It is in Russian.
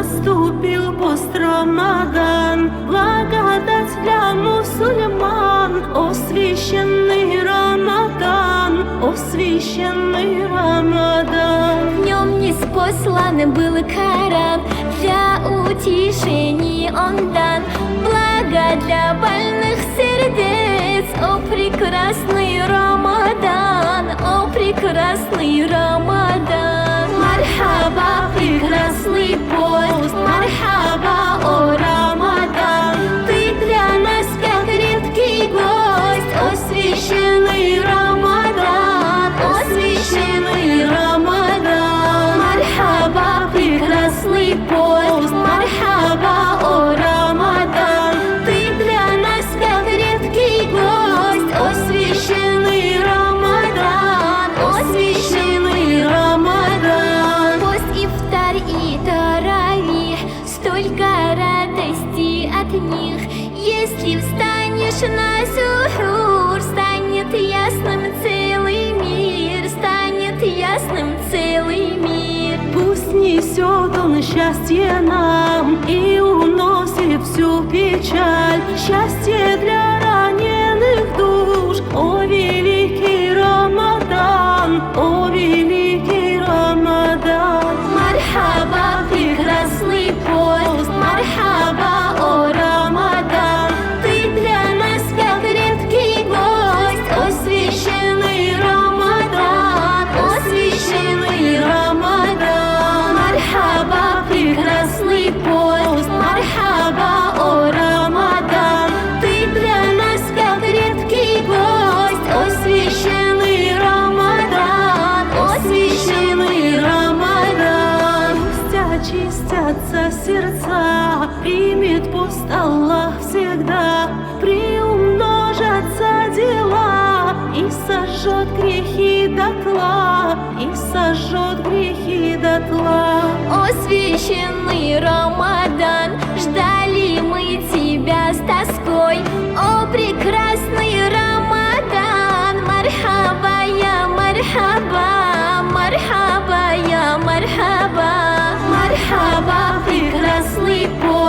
Наступил пост-Рамадан, благодать для мусульман. О священный Рамадан, о священный Рамадан. В нем ниспослан был Коран, для утешения он дан. Благо для больных сердец, о прекрасный Рамадан, о прекрасный Рамадан. Мархаба, прекрасный пост, мархаба, о Рамадан. Ты для нас как редкий гость, о священный Рамадан, о священный Рамадан. Мархаба, прекрасный пост, мархаба, о Рамадан. Ты для нас как редкий гость, о священный Рамадан, о священный Рамадан. Пост, ифтар и таравих, столько радости от них. Если встанешь на сухур, станет ясным целый мир, станет ясным целый мир. Пусть несет он счастье нам и уносит всю печаль. Счастье для раненых душ, о великий Рамадан, о великий Рамадан. Мархаба, прекрасный пост, мархаба, о Рамадан. Ты для нас как редкий гость, о священный Рамадан, о священный Рамадан. Мархаба, прекрасный пост, мархаба, о Рамадан. Ты для нас как редкий гость, о священный Рамадан, о священный Рамадан. Пусть очистятся сердца, примет пост Аллах всегда. Приумножатся дела и сожжет грехи дотла, и сожжет грехи дотла. О священный Рамадан, ждали мы тебя с тоской. О прекрасный Рамадан, мархаба, я мархаба, мархаба, я мархаба. Мархаба, прекрасный пост.